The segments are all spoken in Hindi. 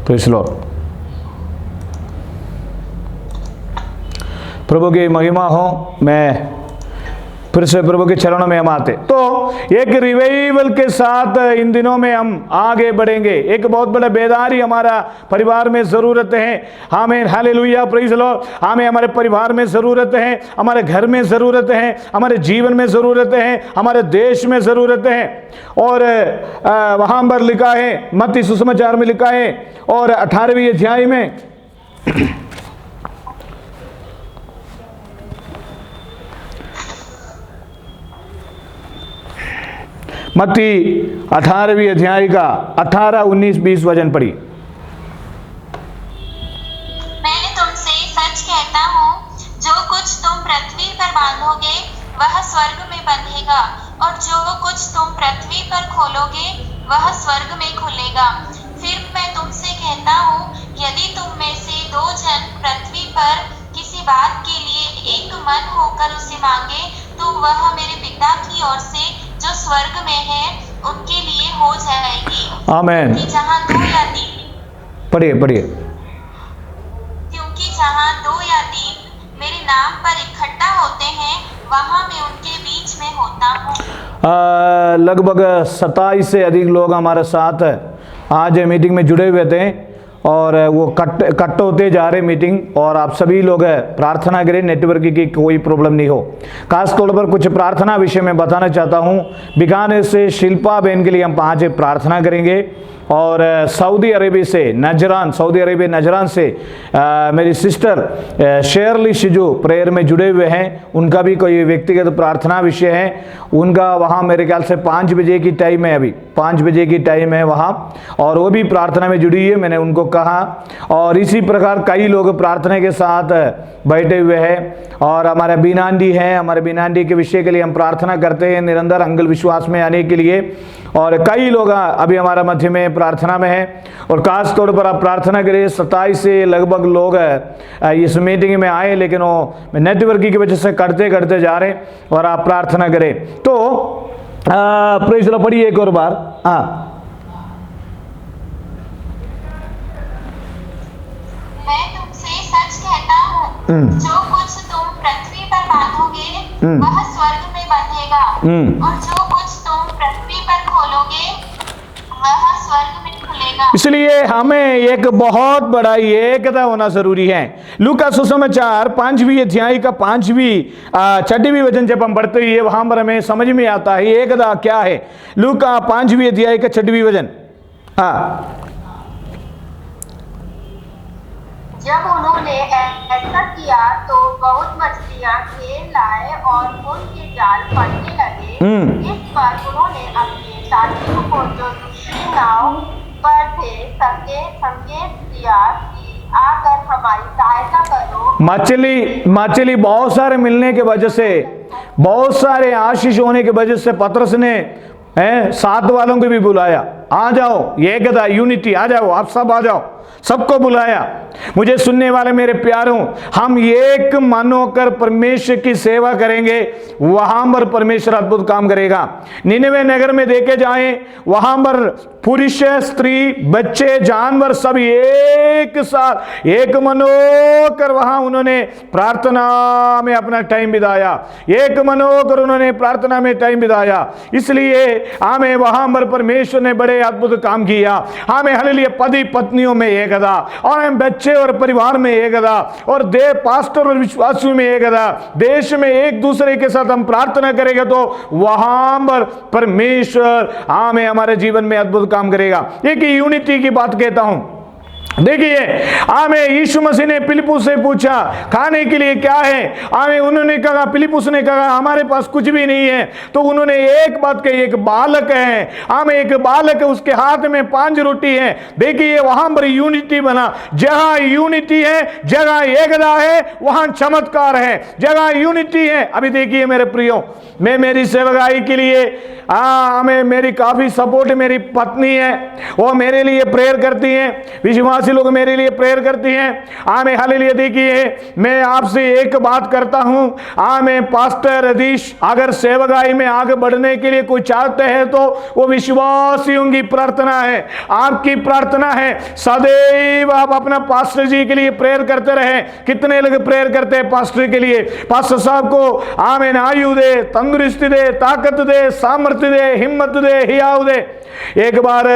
Praise Lord. प्रभु की महिमा हो। मैं फिर से प्रभु के चरणों में हम आते, तो एक रिवाइवल के साथ इन दिनों में हम आगे बढ़ेंगे। एक बहुत बड़ा बेदारी हमारा परिवार में ज़रूरत है। आमीन, हालेलुया, प्रेज़ लॉर्ड। हमें हमारे परिवार में ज़रूरत है, हमारे घर में ज़रूरत है, हमारे जीवन में ज़रूरत है, हमारे देश में ज़रूरत है। और वहाँ पर लिखा है, मत्ती सुसमाचार में लिखा है और 18वीं अध्याय में मत्ती 18वीं अध्याय का 18, 19, 20 वचन पढ़ी। मैं तुमसे सच कहता हूँ, जो कुछ तुम पृथ्वी पर बांधोगे वह स्वर्ग में बंधेगा, और जो कुछ तुम पृथ्वी पर खोलोगे वह स्वर्ग में खुलेगा। फिर मैं तुमसे कहता हूँ, यदि तुम में से 2 जन पृथ्वी पर किसी बात के लिए एक मन होकर उसे मांगे, तो वह मेरे पिता की ओर से जो स्वर्ग में है उनके लिए हो जाएगी। आमीन। कि जहाँ 2 या 3 पढ़िए। क्योंकि जहाँ 2 या 3 मेरे नाम पर इकट्ठा होते हैं, वहाँ मैं उनके बीच में होता हूँ। लगभग 27 से अधिक लोग हमारे साथ आज मीटिंग में जुड़े हुए थे, और वो कट होते जा रहे मीटिंग। और आप सभी लोग प्रार्थना करें, नेटवर्क की कोई प्रॉब्लम नहीं हो। खास तौर पर कुछ प्रार्थना विषय में बताना चाहता हूँ। बीकानेर से शिल्पा बहन के लिए हम 5 प्रार्थना करेंगे, और सऊदी अरेबिया से नजरान से मेरी सिस्टर शेरली शिजू प्रेयर में जुड़े हुए हैं। उनका भी कोई व्यक्तिगत प्रार्थना विषय है। उनका वहाँ मेरे ख्याल से 5 बजे की टाइम है, अभी 5 बजे की टाइम है वहाँ, और वो भी प्रार्थना में जुड़ी है, मैंने उनको कहा। और इसी प्रकार कई लोग प्रार्थना के साथ बैठे हुए हैं। और हमारे बीनांडी हैं, हमारे बीनांडी के विषय के लिए हम प्रार्थना करते हैं, निरंतर अंगल विश्वास में आने के लिए। और कई लोग अभी हमारा मध्य में प्रार्थना में है, और खास तौर पर आप प्रार्थना करिए। 27 से लगभग लोग इस मीटिंग में आए, लेकिन वो नेटवर्क की वजह से करते जा रहे, और आप प्रार्थना करें। तो प्रेज़ लॉर्ड पढ़िए एक और बार। हाँ, मैं तुमसे सच कहता हूँ, जो कुछ तुम पृथ्वी पर बांधोगे वह स्वर्ग में बंधेगा, और जो कुछ तुम पृथ्वी पर खोलोगे वह स्वर्ग में खुलेगा। इसलिए हमें एक बहुत बड़ा एकता होना जरूरी है। लूका सुसमाचार 5वीं अध्याय का 6वीं वचन जब हम पढ़ते हैं, वहां पर हमें समझ में आता है एकता क्या है। लूका 5वीं अध्याय का 6वीं वचन। हाँ, जब उन्होंने ऐसा किया तो बहुत मछलियां घेर लाए और उनके जाल फटने लगे। इस पर उन्होंने अपने साथियों को जो दूसरी नाव पर थे संकेत दिया कि आकर हमारी सहायता करो। मछली बहुत सारे मिलने के वजह से, बहुत सारे आशीष होने की वजह से पतरस ने साथ वालों को भी बुलाया, आ जाओ, एकता, यूनिटी, आ जाओ, आप सब आ जाओ, सबको बुलाया। मुझे सुनने वाले मेरे प्यारों, हम एक मन होकर परमेश्वर की सेवा करेंगे, वहां पर परमेश्वर अद्भुत काम करेगा। निनवे नगर में देखे जाएं, वहां पर पुरुष, स्त्री, बच्चे, जानवर सब एक साथ एक मन होकर वहां उन्होंने प्रार्थना में अपना टाइम बिताया। एक मन होकर उन्होंने प्रार्थना में टाइम बिताया। इसलिए हमें वहां पर परमेश्वर ने बड़े अद्भुत काम किया। हमें हालेलुया पति पत्नियों में एकता, और हम बच्चे और परिवार में एकता, और देव पास्टर और विश्वासियों में एकता, देश में एक दूसरे के साथ हम प्रार्थना करेंगे तो वहां पर परमेश्वर हमें हमारे जीवन में अद्भुत काम करेगा। एक यूनिटी की बात कहता हूं। देखिए, हमें यीशु मसीह ने फिलिप्पुस से पूछा खाने के लिए क्या है। हमें उन्होंने कहा, फिलिप्पुस ने कहा हमारे पास कुछ भी नहीं है। तो उन्होंने एक बात कही, एक बालक है, हमें एक बालक है, उसके हाथ में 5 रोटी है। देखिए, वहां पर यूनिटी बना। जहां यूनिटी है, जगह एकता है, वहां चमत्कार है। जगह यूनिटी है। अभी देखिए मेरे प्रियो, मैं मेरी सेवकाई के लिए हमें मेरी काफी सपोर्ट मेरी पत्नी है, वो मेरे लिए प्रेयर करती है। विश्वास विश्वासी लोग मेरे लिए प्रेयर करती हैं। आमें हालेलुया। देखिए मैं आपसे एक बात करता हूं, आमें पास्टर रदीश अगर सेवकाई में आगे बढ़ने के लिए कोई चाहते हैं तो वो विश्वासियों की प्रार्थना है, आपकी प्रार्थना है। सदैव आप अपना पास्टर जी के लिए प्रेयर करते रहे। कितने लोग प्रेयर करते हैं पास्टर के लिए? पास्टर साहब को आमीन आयु दे, तंदुरुस्ती दे, ताकत दे, सामर्थ्य दे, हिम्मत दे, हियाव दे। एक बार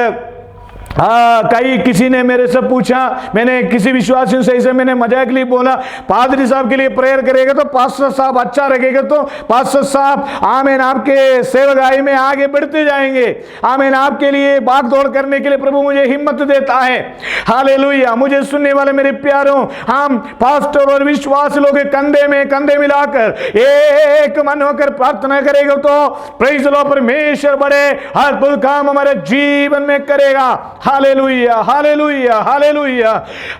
किसी ने मेरे से पूछा, मैंने किसी विश्वासियों से इसे मैंने मजाक के लिए बोला, पादरी साहब के लिए प्रेयर करेगा तो पास्टर साहब अच्छा रखेगा तो पास्टर साहब आमीन आपके सेवकाई में आगे बढ़ते जाएंगे। आमीन आपके लिए भाग दौड़ करने के लिए प्रभु मुझे हिम्मत देता है। हालेलुया। मुझे सुनने वाले मेरे प्यारों, हम पास्टर और विश्वास लोग कंधे में कंधे मिलाकर एक मन होकर प्रार्थना करेगा तो प्रेज लो परमेश्वर बड़े अद्भुत काम हमारे जीवन में करेगा। हालेलुया, हालेलुया, हालेलुया,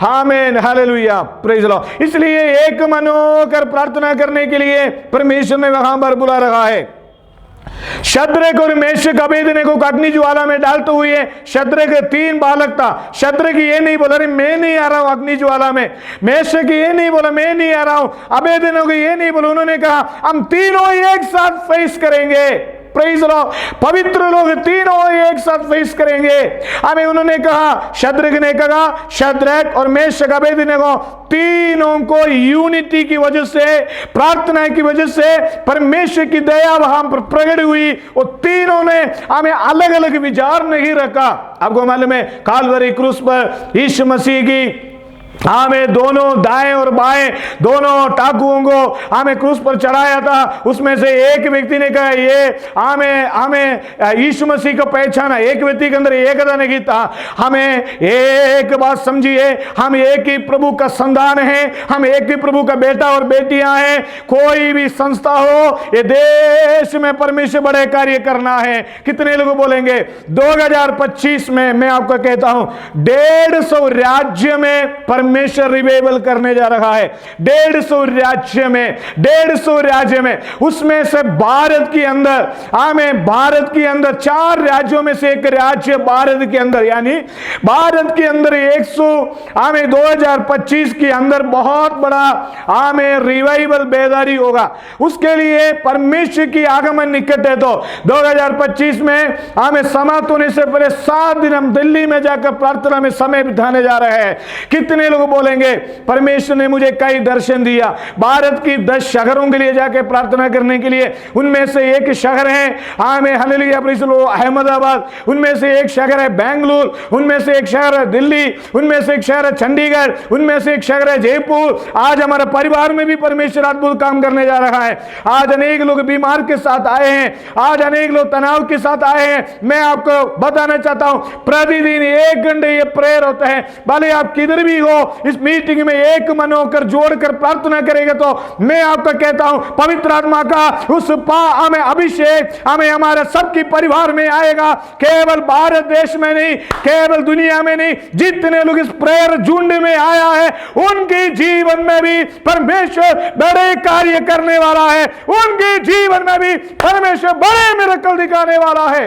आमीन, हालेलुया, प्रेज लो। इसलिए एक मन होकर प्रार्थना करने के लिए परमेश्वर ने वहां पर बुला रखा है। शद्रक और मेशक अबेदनेगो को अग्नि ज्वाला में डालते हुए शद्रक 3 बालक था। शद्रक ये नहीं बोला मैं नहीं आ रहा हूं अग्नि ज्वाला में, मेशक ये नहीं बोला मैं नहीं आ रहा हूं, अबेदनेगो ये नहीं बोला, उन्होंने कहा हम तीनों एक साथ फेस करेंगे। प्रेज लो। पवित्र लोग तीनों एक साथ फेस करेंगे। हमें उन्होंने कहा, शद्रक ने कहा, शद्रक और मेशक अबेदनेगो तीनों को यूनिटी की वजह से, प्रार्थना की वजह से परमेश्वर की दया वहां पर प्रकट हुई। वो तीनों ने हमें अलग अलग विचार नहीं रखा। आपको मालूम है कालवरी क्रूस पर यीशु मसीह की हमें दोनों दाएं और बाएं दोनों टाकुओं को हमें क्रूस पर चढ़ाया था। उसमें से एक व्यक्ति ने कहा ये हमें यीशु मसीह को पहचाना। एक व्यक्ति के अंदर एकता नहीं था। हमें एक बात समझिए, हम एक ही प्रभु का संतान है, हम एक ही प्रभु का बेटा और बेटियां हैं। कोई भी संस्था हो, ये देश में परमेश्वर बड़े कार्य करना है। कितने लोग बोलेंगे 2025 में मैं आपको कहता हूं 150 राज्य में परमेश्वर रिवाइवल करने जा रहा है। 150 राज्य में, 150 राज्य में, उसमें से भारत के अंदर, भारत के अंदर 4 राज्यों में से एक राज्य भारत के अंदर, यानी भारत के अंदर 2025 के अंदर बहुत बड़ा रिवाइवल बेदारी होगा। उसके लिए परमेश्वर की आगमन निकट है। तो 2025 में समाप्त होने से पहले 7 दिन हम दिल्ली में जाकर प्रार्थना में समय बिताने जा रहे हैं। कितने लोग बोलेंगे परमेश्वर ने मुझे कई दर्शन दिया, भारत की 10 शहरों के लिए जाके प्रार्थना करने के लिए। उनमें से एक शहर है हालेलुया प्रेज़ लो अहमदाबाद, उनमें से एक शहर है बेंगलुरु, उनमें से एक शहर है दिल्ली, उनमें से एक शहर है चंडीगढ़, उनमें से एक शहर है जयपुर। आज हमारे परिवार में भी परमेश्वर अद्भुत काम करने जा रहा है। आज अनेक लोग बीमार के साथ आए हैं, आज अनेक लोग तनाव के साथ आए हैं। मैं आपको बताना चाहता हूं प्रतिदिन 1 घंटे ये प्रेयर होता है। भले आप किधर भी हो, इस मीटिंग में एक मन होकर जोड़कर प्रार्थना करेगा तो मैं आपको कहता हूं पवित्र आत्मा का उस हमें अभिषेक हमें हमारे सबके परिवार में आएगा। केवल भारत देश में नहीं, केवल दुनिया में नहीं, जितने लोग इस प्रेयर झुंड में आया है उनके जीवन में भी परमेश्वर बड़े कार्य करने वाला है। उनके जीवन में भी परमेश्वर बड़े मिरेकल दिखाने वाला है।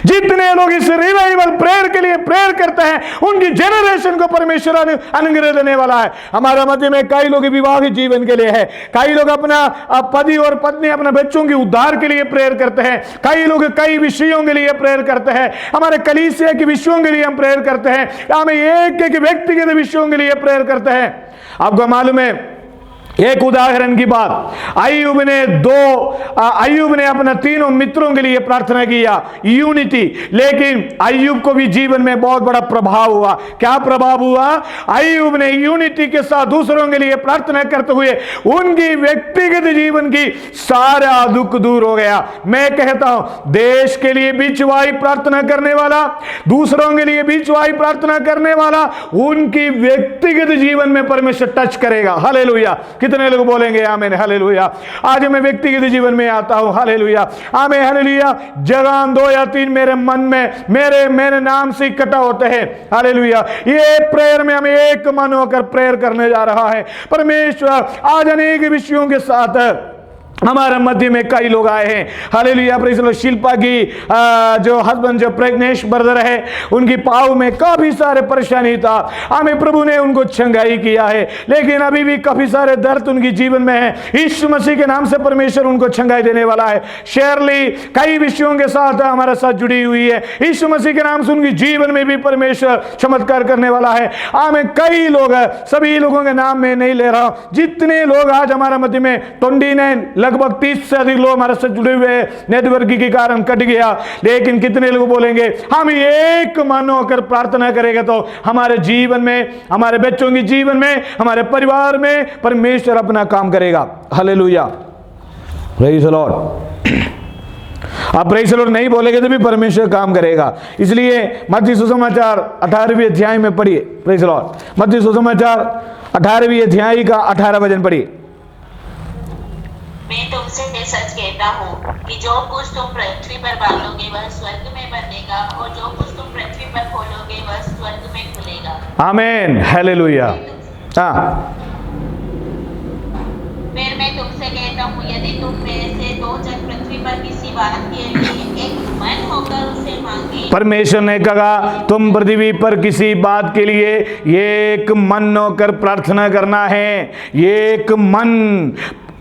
जितने लोग इस रिवाइवल प्रेयर के लिए प्रेयर करते हैं उनकी जनरेशन को परमेश्वर अनुग्रह देने वाला है। हमारे मध्य में कई लोग विवाह जीवन के लिए है, कई लोग अपना पति और पत्नी अपने बच्चों के उद्धार के लिए प्रेयर करते हैं, कई लोग कई विषयों के लिए प्रेयर करते हैं। हमारे कलीसिया के विषयों के लिए हम प्रेयर करते हैं, हमें एक एक व्यक्तिगत विषयों के लिए प्रेयर करते हैं। आपको मालूम है एक उदाहरण की बात, अय्यूब ने अपने 3 मित्रों के लिए प्रार्थना किया, यूनिटी। लेकिन अय्यूब को भी जीवन में बहुत बड़ा प्रभाव हुआ। क्या प्रभाव हुआ? अय्यूब ने यूनिटी के साथ दूसरों के लिए प्रार्थना करते हुए उनकी व्यक्तिगत जीवन की सारा दुख दूर हो गया। मैं कहता हूं देश के लिए बीचवाई प्रार्थना करने वाला, दूसरों के लिए बीचवाई प्रार्थना करने वाला, उनकी व्यक्तिगत जीवन में परमेश्वर टच करेगा। हालेलुया। कितने लोग बोलेंगे आमीन, हालेलुया। आज मैं व्यक्तिगत जीवन में आता हूं, हालेलुया, आमीन, हालेलुया। जगह 2 या 3 मेरे मन में मेरे नाम से इकट्ठा होते हैं, हालेलुया। ये प्रेयर में हमें एक मन होकर प्रेयर करने जा रहा है। परमेश्वर आज अनेक विषयों के साथ हमारे मध्य में कई लोग आए हैं। Hallelujah, praise the Lord. Shilpa की जो हस्बैंड जो प्रज्ञेश ब्रदर है, उनकी पाँव में काफी सारे परेशानी था। हमें प्रभु ने उनको चंगाई किया है, लेकिन अभी भी काफी सारे दर्द उनकी जीवन में है। यीशु मसीह के नाम से परमेश्वर उनको चंगाई देने वाला है। शेरली कई विषयों के साथ हमारे साथ जुड़ी हुई है। यीशु मसीह के नाम से उनकी जीवन में भी परमेश्वर चमत्कार करने वाला है। हमें कई लोग, सभी लोगों के नाम में नहीं ले रहा हूं, जितने लोग आज हमारे मध्य में 29 लगभग 30 से अधिक लोग हमारे साथ जुड़े हुए हैं। नेटवर्क के कारण कट गया, लेकिन कितने लोग बोलेंगे हम एक मन होकर प्रार्थना करेंगे तो हमारे जीवन में, हमारे बच्चों के जीवन में, हमारे परिवार में परमेश्वर अपना काम करेगा। Hallelujah, praise the Lord. आप प्रेज़ द लॉर्ड नहीं बोलेंगे तो भी परमेश्वर काम करेगा। इसलिए मत्ती सुसमाचार 18वें अध्याय में पढ़िए। Praise the Lord. मत्ती सुसमाचार 18वें अध्याय का 18 वचन पढ़िए। मैं तुमसे सच कहता हूँ कि जो कुछ तुम पृथ्वी पर बांधोगे वह स्वर्ग में बंधेगा, और जो कुछ तुम पृथ्वी पर खोलोगे वह स्वर्ग में खुलेगा। आमीन, हालेलुया। हाँ, फिर मैं तुमसे कहता हूँ, यदि तुम में से दो जन पृथ्वी पर किसी बात के लिए एक मन होकर उसे मांगे। परमेश्वर ने कहा तुम पृथ्वी पर किसी बात के लिए एक मन होकर प्रार्थना करना है। एक मन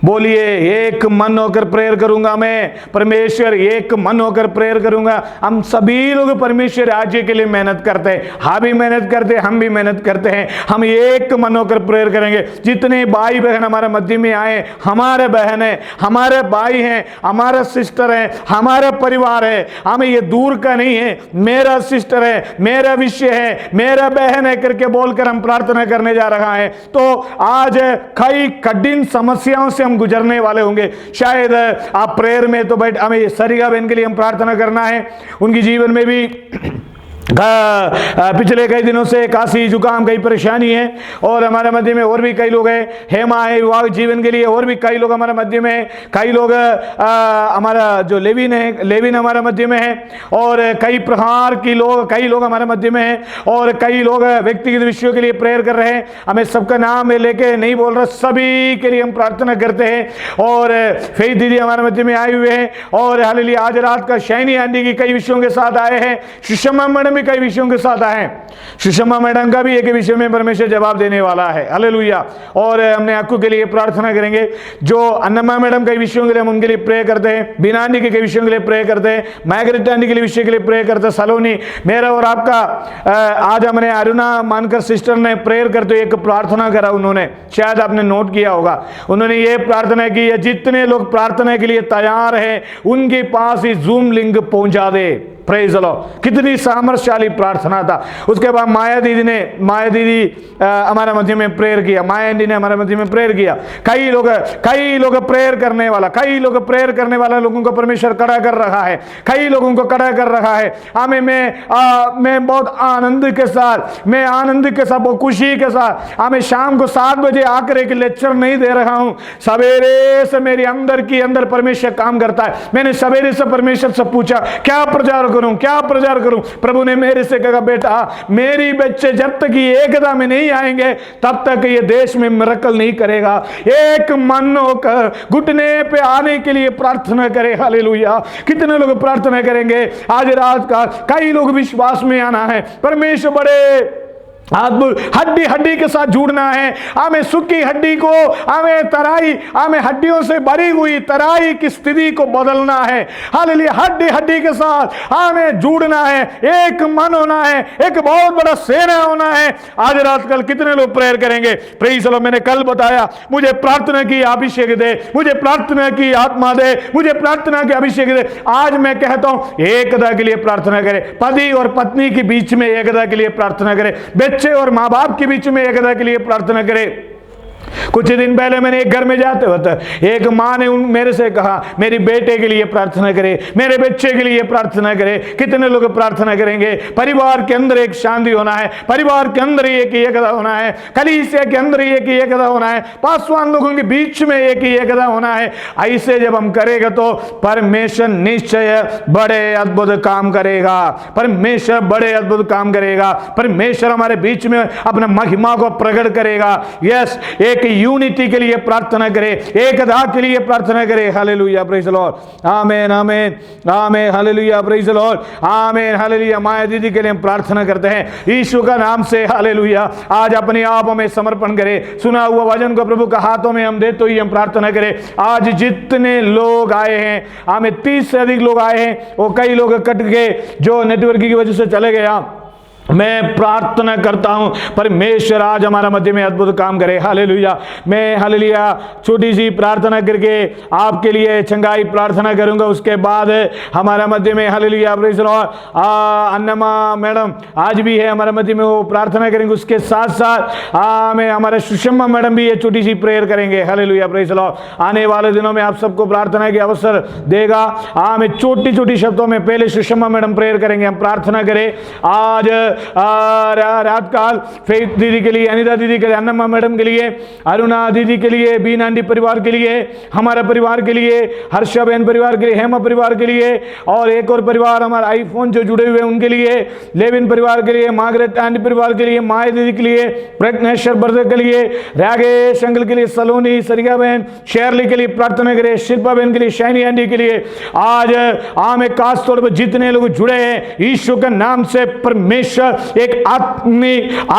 बोलिए, एक मन होकर प्रेयर करूंगा मैं। परमेश्वर एक मन होकर प्रेयर करूंगा। हम सभी लोग परमेश्वर राज्य के लिए मेहनत करते हैं, हाँ भी मेहनत करते हैं, हम भी मेहनत करते हैं। हम एक मन होकर प्रेयर करेंगे। जितने भाई बहन हमारे मध्य में आए, हमारे बहन है, हमारे भाई हैं, हमारे सिस्टर है, हमारा परिवार है, हमें ये दूर का नहीं है, मेरा सिस्टर है, मेरा विषय है, मेरा बहन है करके बोलकर हम प्रार्थना करने जा रहा है। तो आज कई कठिन समस्याओं से हम गुजरने वाले होंगे। शायद आप प्रेयर में तो बैठ, हमें सरिगा बहन के लिए हम प्रार्थना करना है। उनकी जीवन में भी पिछले कई दिनों से काशी जुकाम कई परेशानी है, और हमारे मध्य में और भी कई लोग हैं। हेमा है विवाह जीवन के लिए, और भी कई लोग हमारे मध्य में हैं। कई लोग हमारा जो लेविन है, लेविन हमारे मध्य में है, और कई प्रकार की लोग, कई लोग हमारे मध्य में हैं, और कई लोग व्यक्तिगत विषयों के लिए प्रेयर कर रहे हैं। हमें सबका नाम लेके नहीं बोल रहा, सभी के लिए हम प्रार्थना करते हैं। और फेथ दीदी हमारे मध्य में आए हुए हैं, और हालेलुया आज रात का शैनी आंटी की कई विषयों के साथ आए हैं। सुषमा मैडम कई विषयों के साथ आए। सुषमा मैडम का भी एक विषय में परमेश्वर जवाब देने वाला है। हालेलुया। और हमने अक्कू के लिए प्रार्थना करेंगे। जो अन्नमा मैडम कई विषयों के लिए हम उनके लिए प्रे करते हैं। बीना आंटी के कई विषयों के लिए प्रे करते हैं। मैग्रेट आंटी के लिए विषय के लिए प्रे करते हैं। सलोनी मेरा और आपका आज हमने अरुणा मानकर सिस्टर ने प्रेयर करते एक प्रार्थना करा। उन्होंने, शायद आपने नोट किया होगा, उन्होंने ये प्रार्थना की है, जितने लोग प्रार्थना के लिए तैयार हैं उनके पास ही जूम लिंक पहुंचा दे। Praise the Lord. कितनी सामर्थ्यशाली प्रार्थना था। उसके बाद माया दीदी हमारे मध्य में प्रेयर किया। माया आंटी ने हमारे मध्य में प्रेयर किया। कई लोग प्रेयर करने वाला, कई लोग प्रेयर करने वाला लोगों को परमेश्वर खड़ा कर रहा है। कई लोगों को खड़ा कर रहा है। हमें मैं बहुत आनंद के साथ, बहुत खुशी के साथ हमें शाम को 7 बजे आकर एक लेक्चर नहीं दे रहा हूं। सवेरे से मेरे अंदर परमेश्वर काम करता है। मैंने सवेरे से परमेश्वर से पूछा क्या प्रचार करूं। प्रभु ने मेरे से कहा बेटा, मेरी बच्चे जब तक ये एकता में नहीं आएंगे तब तक ये देश में मिरेकल नहीं करेगा। एक मन होकर घुटने पे आने के लिए प्रार्थना करें। हालेलुया। कितने लोग प्रार्थना करेंगे आज रात का? कई लोग विश्वास में आना है। परमेश्वर बड़े हड्डी के साथ जुड़ना है। हमें सूखी हड्डी को, हमें हड्डियों से भरी हुई तराई की स्थिति को बदलना है। हालेलुया। हड्डी के साथ हमें जुड़ना है, एक मन होना है, एक बहुत बड़ा सेना होना है। आज रात कल कितने लोग प्रेयर करेंगे? Praise the Lord. मैंने कल बताया, मुझे प्रार्थना की अभिषेक दे, मुझे प्रार्थना की आत्मा दे, मुझे प्रार्थना की अभिषेक दे। आज मैं कहता हूं एकता के लिए प्रार्थना करें। पति और पत्नी के बीच में एकता के लिए प्रार्थना करें। बच्चे और माँ बाप के बीच में एकता के लिए प्रार्थना करें। कुछ दिन पहले मैंने एक घर में जाते वक्त एक माँ ने मेरे से कहा मेरी बेटे के लिए प्रार्थना करे, मेरे बच्चे के लिए प्रार्थना करे। कितने लोग प्रार्थना करेंगे? परिवार के अंदर एक शांति होना है, परिवार के अंदर एक ही एकता होना है, कलीसिया के अंदर एक ही एकता होना है, पासवान लोगों के बीच में एक ही एकता होना है। ऐसे जब हम करेंगे तो परमेश्वर निश्चय बड़े अद्भुत काम करेगा। परमेश्वर बड़े अद्भुत काम करेगा। परमेश्वर हमारे बीच में अपना महिमा को प्रकट करेगा। यस, एक एक यूनिटी के लिए प्रार्थना करें, एकता के लिए प्रार्थना करें। हालेलुया, प्रेज द लॉर्ड, आमीन आमीन आमीन, हालेलुया, प्रेज द लॉर्ड, आमीन, हालेलुया। माया दीदी के लिए हम प्रार्थना करते हैं यीशु का नाम से। हालेलुया, आज अपने आप में समर्पण करें, सुना हुआ वचन को प्रभु का हाथों में हम देते हुए हम प्रार्थना करें। आज जितने लोग आए हैं, हमें 30 से अधिक लोग आए हैं, वो कई लोग कट गए जो नेटवर्क की वजह से चले गया। मैं प्रार्थना करता हूं परमेश्वर आज हमारा मध्य में अद्भुत काम करे। हालेलुया, मैं हालेलुया छोटी सी प्रार्थना करके आपके लिए चंगाई प्रार्थना करूंगा, उसके बाद हमारा मध्य में hallelujah praise the Lord Annamma madam आज भी है हमारे मध्य में, वो प्रार्थना करेंगे। उसके साथ साथ मैं हमारे सुषमा मैडम भी ये छोटी सी प्रेयर करेंगे। Hallelujah, praise the Lord. आने वाले दिनों में आप सबको प्रार्थना के अवसर देगा। मैं छोटी छोटी शब्दों में पहले सुषमा मैडम प्रेयर करेंगे, हम प्रार्थना करें। आज रात काल फेथ दीदी के लिए, अनिता दीदी के लिए, अन्नमा मैडम के लिए, अरुणा दीदी के लिए, बीना आंटी परिवार के लिए, हमारा परिवार के लिए, हर्षा बहन परिवार के लिए, हेमा परिवार के लिए, और एक और परिवार हमारा आईफोन जो जुड़े हुए उनके लिए, लेविन परिवार के लिए, मार्गरेट आंटी परिवार के लिए, माया दीदी के लिए, प्रज्ञेश्वर ब्रदर के लिए, रागेश अंकल के लिए, सलोनी सरिया बहन, शेरली के लिए प्रार्थना करें, शिल्पा बहन के लिए, शैनी आंटी के लिए। आज में खास तौर पर जितने लोग जुड़े हैं यीशु के नाम से परमेश्वर एक आत्मिक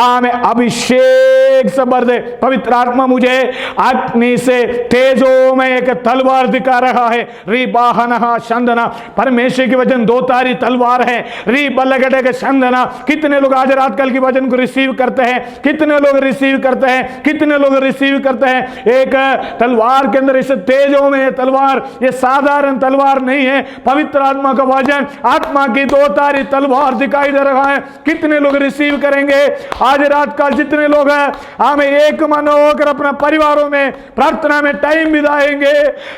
अभिषेक से भर दे। पवित्र आत्मा मुझे अग्नि से तेजो में एक तलवार दिखा रहा है। री बाहना संदना, परमेश्वर की वचन 2 तारी तलवार है। री बल्लगड़े के संदना, कितने लोग आज रात कल की वचन को रिसीव करते हैं? कितने लोग रिसीव करते हैं? कितने लोग रिसीव करते हैं? एक तलवार के अंदर इस तेजो में तलवार, ये साधारण तलवार नहीं है, पवित्र आत्मा का वचन, आत्मा की 2 तारी तलवार दिखाई दे रहा है। कितने लोग रिसीव करेंगे आज रात का? जितने लोग हैं हमें एक मन होकर अपना परिवारों में प्रार्थना में टाइम बिताएंगे,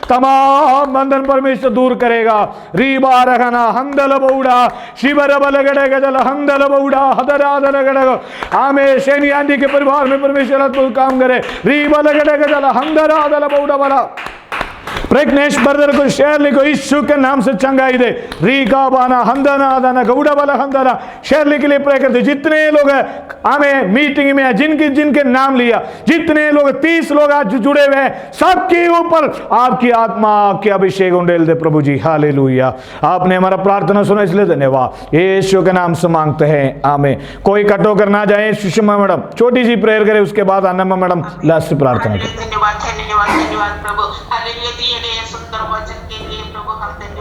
तमाम बंधन परमेश्वर दूर करेगा। रीबा रखना हंदल बौड़ा शिवर बलगड़े गजल हंदल बौड़ा हदरा दलगड़े हमें शैनी आंटी के परिवार में परमेश्वर अद्भुत काम करे। रीबा लगड़े गजल हंदरा दल बौड़ा वाला प्रज्ञेश ब्रदर को, शेरली को यीशु के नाम से चंगाई दे। रीका बाना हंदना दाना गौड़ा वाला हंदना, शेरली के लिए प्रे करते। जितने लोग हमें मीटिंग में जिनके जिनके नाम लिया, जितने लोग 30 लोग आज जुड़े हुए हैं, सबके ऊपर आपकी आत्मा के अभिषेक उंडेल दे प्रभु जी। हालेलुया, आपने हमारा प्रार्थना सुना इसलिए धन्यवाद। यीशु के नाम से मांगते हैं, आमीन। कोई कट होकर ना जाए। सुषमा मैडम छोटी सी प्रेयर करे, उसके बाद अन्नमा मैडम लास्ट से प्रार्थना करें। धन्यवाद धन्यवाद धन्यवाद प्रभु।